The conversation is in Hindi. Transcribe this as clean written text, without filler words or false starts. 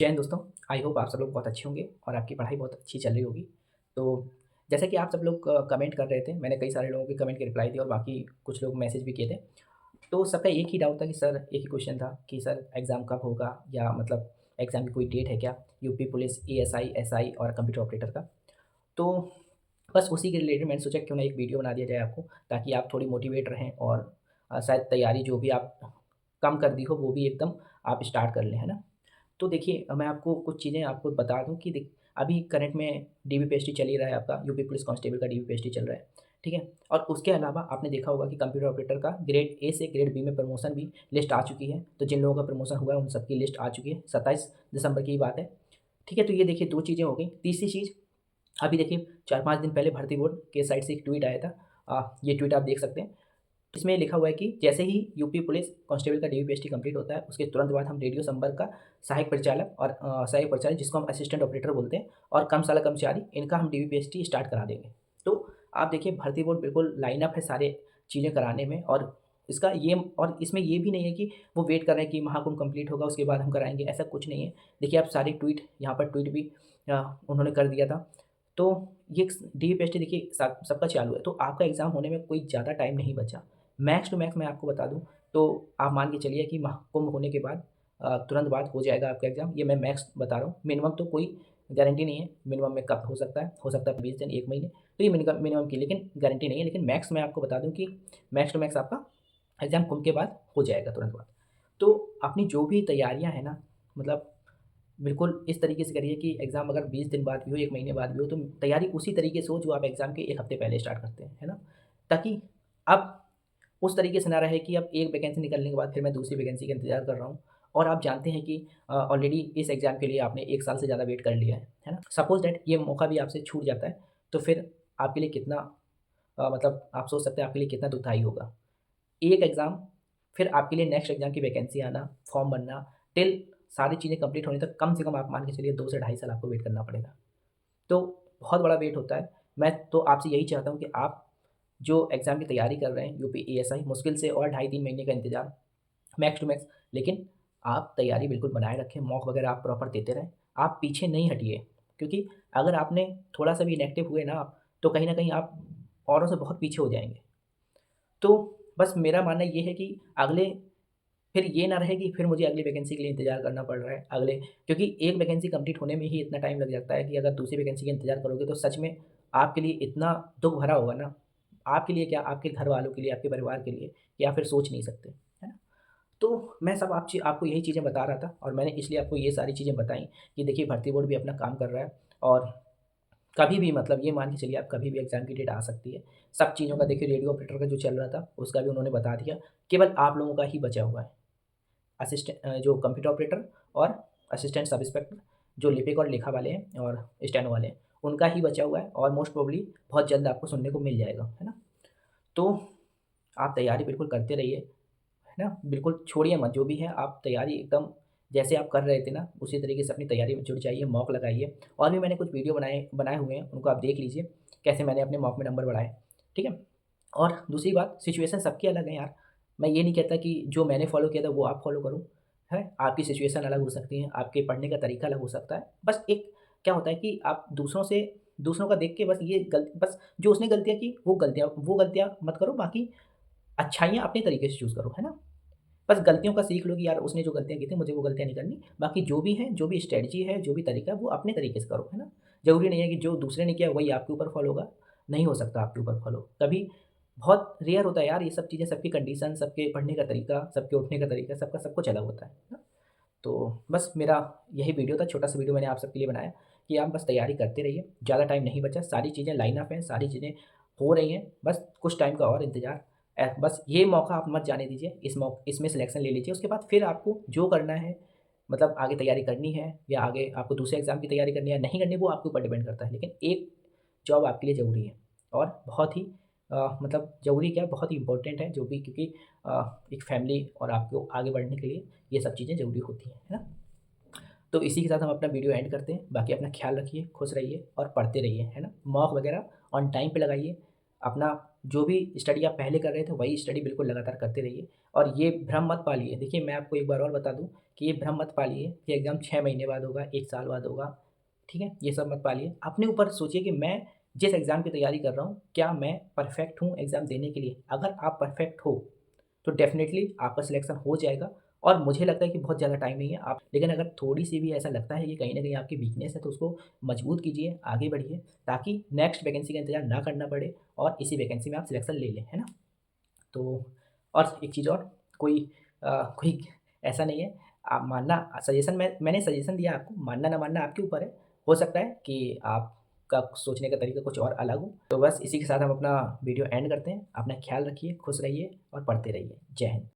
जय हिंद दोस्तों। आई होप आप सब लोग बहुत अच्छे होंगे और आपकी पढ़ाई बहुत अच्छी चल रही होगी। तो जैसा कि आप सब लोग कमेंट कर रहे थे, मैंने कई सारे लोगों के कमेंट के रिप्लाई दिए और बाकी कुछ लोग मैसेज भी किए थे। तो सबका एक ही डाउट था कि सर, एक ही क्वेश्चन था कि सर एग्ज़ाम कब होगा, या मतलब एग्ज़ाम की कोई डेट है क्या? यूपी पुलिस, एएसआई, एसआई और कंप्यूटर ऑपरेटर का। तो बस उसी के रिलेटेड मैंने सोचा क्यों ना एक वीडियो बना दिया जाए आपको, ताकि आप थोड़ी मोटिवेट रहें और शायद तैयारी जो भी आप कम कर दी हो वो भी एकदम आप स्टार्ट कर लें, है ना? तो देखिए, मैं आपको कुछ चीज़ें आपको बता दूँ कि अभी करंट में डीबीपीएसटी चल ही रहा है आपका, यूपी पुलिस कांस्टेबल का डीबीपीएसटी चल रहा है, ठीक है? और उसके अलावा आपने देखा होगा कि कंप्यूटर ऑपरेटर का ग्रेड ए से ग्रेड बी में प्रमोशन भी लिस्ट आ चुकी है। तो जिन लोगों का प्रमोशन हुआ है उन सबकी लिस्ट आ चुकी है, 27 दिसंबर की ही बात है, ठीक है? तो ये देखिए 2 चीज़ें हो गई। तीसरी चीज़, अभी देखिए 4-5 दिन पहले भर्ती बोर्ड के साइड से एक ट्वीट आया था। ये ट्वीट आप देख सकते हैं। इसमें लिखा हुआ है कि जैसे ही यूपी पुलिस कांस्टेबल का डीबीपीएसटी कंप्लीट होता है, उसके तुरंत बाद हम रेडियो संपर्क का सहायक परिचालक और सहायक परिचालक, जिसको हम असिस्टेंट ऑपरेटर बोलते हैं, और कमसाला कर्मचारी, इनका हम डीबीपीएसटी स्टार्ट करा देंगे। तो आप देखिए भर्ती बोर्ड बिल्कुल लाइन अप है सारे चीज़ें कराने में, और इसका ये और इसमें ये भी नहीं है कि वो वेट कर रहे हैं कि महाकुंभ कंप्लीट होगा उसके बाद हम कराएँगे, ऐसा कुछ नहीं है। देखिए आप सारे ट्वीट यहाँ पर ट्वीट भी उन्होंने कर दिया था। तो ये डीबीपीएसटी देखिए सबका चालू है, तो आपका एग्ज़ाम होने में कोई ज़्यादा टाइम नहीं बचा। मैक्स टू मैक्स मैं आपको बता दूँ, तो आप मान के चलिए कि महाकुंभ होने के बाद तुरंत बाद हो जाएगा आपका एग्ज़ाम। ये मैं मैक्स बता रहा हूँ, मिनिमम तो कोई गारंटी नहीं है, मिनिमम में कब हो सकता है 20 दिन, 1 महीने, तो ये मिनिमम की लेकिन गारंटी नहीं है। लेकिन मैक्स मैं आपको बता दूँ कि मैक्स टू मैक्स आपका एग्ज़ाम कुंभ के बाद हो जाएगा तुरंत बाद। तो अपनी जो भी तैयारियाँ हैं ना, मतलब बिल्कुल इस तरीके से करिए कि एग्ज़ाम अगर 20 दिन बाद भी हो, 1 महीने बाद भी हो, तो तैयारी उसी तरीके से हो जो आप एग्ज़ाम के 1 हफ़्ते पहले स्टार्ट करते हैं, है ना? ताकि अब उस तरीके से ना रहे कि अब एक वैकेंसी निकलने के बाद फिर मैं दूसरी वैकेंसी का इंतज़ार कर रहा हूँ, और आप जानते हैं कि ऑलरेडी इस एग्ज़ाम के लिए आपने 1 साल से ज़्यादा वेट कर लिया है ना? सपोज़ दैट ये मौका भी आपसे छूट जाता है, तो फिर आपके लिए कितना मतलब आप सोच सकते हैं आपके लिए कितना दुखदाई होगा। एक एग्ज़ाम, फिर आपके लिए नेक्स्ट एग्ज़ाम की वैकेंसी आना, फॉर्म भरना, टिल सारी चीज़ें कंप्लीट होने तक कम से कम आप मान के चलिए 2 से ढाई साल आपको वेट करना पड़ेगा। तो बहुत बड़ा वेट होता है। मैं तो आपसे यही चाहता हूँ कि आप जो एग्ज़ाम की तैयारी कर रहे हैं यूपी एएसआई, मुश्किल से और ढाई 3 महीने का इंतज़ार, मैक्स टू मैक्स, लेकिन आप तैयारी बिल्कुल बनाए रखें, मॉक वगैरह आप प्रॉपर देते रहें। आप पीछे नहीं हटिए, क्योंकि अगर आपने थोड़ा-सा भी इनएक्टिव हुए ना आप, तो कहीं न कहीं आप औरों से बहुत पीछे हो जाएँगे। तो बस मेरा मानना ये है कि अगले फिर ये ना रहे कि फिर मुझे अगली वैकेंसी के लिए इंतज़ार करना पड़ रहा है, क्योंकि एक वैकेंसी कंप्लीट होने में ही इतना टाइम लग जाता है कि अगर दूसरी वैकेंसी का इंतज़ार करोगे तो सच में आपके लिए इतना दुःख भरा होगा ना, आपके लिए क्या, आपके घरवालों के लिए, आपके परिवार के लिए, कि आप फिर सोच नहीं सकते, है ना? तो मैं सब आपको यही चीज़ें बता रहा था, और मैंने इसलिए आपको ये सारी चीज़ें बताई कि देखिए भर्ती बोर्ड भी अपना काम कर रहा है, और कभी भी, मतलब ये मान के चलिए आप, कभी भी एग्ज़ाम की डेट आ सकती है। सब चीज़ों का देखिए रेडियो ऑपरेटर का जो चल रहा था, उसका भी उन्होंने बता दिया, केवल आप लोगों का ही बचा हुआ है। जो कंप्यूटर ऑपरेटर और असिस्टेंट सब इंस्पेक्टर, जो लिपिक और लेखा वाले हैं और स्टेनो वाले हैं, उनका ही बचा हुआ है, और मोस्ट प्रोबेबली बहुत जल्द आपको सुनने को मिल जाएगा, है ना? तो आप तैयारी बिल्कुल करते रहिए, है ना? बिल्कुल छोड़िए मत, जो भी है आप तैयारी एकदम जैसे आप कर रहे थे ना, उसी तरीके से अपनी तैयारी में जुट जाइए, मॉक लगाइए, और भी मैंने कुछ वीडियो बनाए बनाए हुए हैं, उनको आप देख लीजिए, कैसे मैंने अपने मॉक में नंबर बढ़ाए, ठीक है? और दूसरी बात, सिचुएशन सबकी अलग है यार। मैं ये नहीं कहता कि जो मैंने फ़ॉलो किया था वो आप फ़ॉलो करो, हैं? आपकी सिचुएशन अलग हो सकती है, आपके पढ़ने का तरीका अलग हो सकता है। बस एक क्या होता है कि आप दूसरों का देख के बस जो उसने गलतियाँ की वो गलतियाँ मत करो, बाकी अच्छाइयाँ अपने तरीके से चूज़ करो, है ना? बस गलतियों का सीख लो कि यार उसने जो गलतियाँ की थी मुझे वो गलतियाँ नहीं करनी। बाकी जो भी है, जो भी स्ट्रैटेजी है, जो भी तरीका है, वो अपने तरीके से करो, है ना? ज़रूरी नहीं है कि जो दूसरे ने किया वही आपके ऊपर फ़ॉलो होगा, नहीं हो सकता आपके ऊपर फ़ॉलो। कभी बहुत रेयर होता है यार ये सब चीज़ें, सबकी कंडीशन, सबके पढ़ने का तरीका, सबके उठने का तरीका, सबका सब कुछ अलग होता है ना? तो बस मेरा यही वीडियो था, छोटा-सा वीडियो मैंने आप सबके लिए बनाया कि आप बस तैयारी करते रहिए, ज़्यादा टाइम नहीं बचा, सारी चीज़ें लाइन अप हैं, सारी चीज़ें हो रही हैं, बस कुछ टाइम का और इंतज़ार। बस ये मौका आप मत जाने दीजिए, इसमें सिलेक्शन ले लीजिए, उसके बाद फिर आपको जो करना है, मतलब आगे तैयारी करनी है या आगे आपको दूसरे एग्ज़ाम की तैयारी करनी है या नहीं करनी, वो आपके ऊपर डिपेंड करता है। लेकिन एक जॉब आपके लिए ज़रूरी है, और बहुत ही मतलब ज़रूरी क्या, बहुत ही इम्पोर्टेंट है जो भी, क्योंकि एक फैमिली और आपको आगे बढ़ने के लिए ये सब चीज़ें ज़रूरी होती हैं, है ना? तो इसी के साथ हम अपना वीडियो एंड करते हैं। बाकी अपना ख़्याल रखिए, खुश रहिए और पढ़ते रहिए, है ना? मॉक वगैरह ऑन टाइम पे लगाइए, अपना जो भी स्टडी आप पहले कर रहे थे वही स्टडी बिल्कुल लगातार करते रहिए और ये भ्रम मत पालिए। देखिए मैं आपको एक बार और बता दूँ कि ये भ्रम मत पालिए कि एग्ज़ाम 6 महीने बाद होगा, 1 साल बाद होगा, ठीक है? ये सब मत पालिए। अपने ऊपर सोचिए कि मैं जिस एग्ज़ाम की तैयारी कर रहा हूँ, क्या मैं परफ़ेक्ट हूँ एग्ज़ाम देने के लिए? अगर आप परफ़ेक्ट हो, तो डेफ़िनेटली आपका सिलेक्शन हो जाएगा और मुझे लगता है कि बहुत ज़्यादा टाइम नहीं है आप लेकिन अगर थोड़ी-सी भी ऐसा लगता है कि कहीं न कहीं आपकी वीकनेस है, तो उसको मजबूत कीजिए, आगे बढ़िए, ताकि नेक्स्ट वैकेंसी का इंतज़ार ना करना पड़े और इसी वैकेंसी में आप सिलेक्शन ले लें, है ना? तो और एक चीज़ और कोई ऐसा नहीं है, आप मानना सजेशन मैंने सजेशन दिया आपको, मानना ना मानना आपके ऊपर है। हो सकता है कि आपका सोचने का तरीका कुछ और अलग हो। तो बस इसी के साथ हम अपना वीडियो एंड करते हैं। अपना ख़्याल रखिए, खुश रहिए और पढ़ते रहिए। जय हिंद।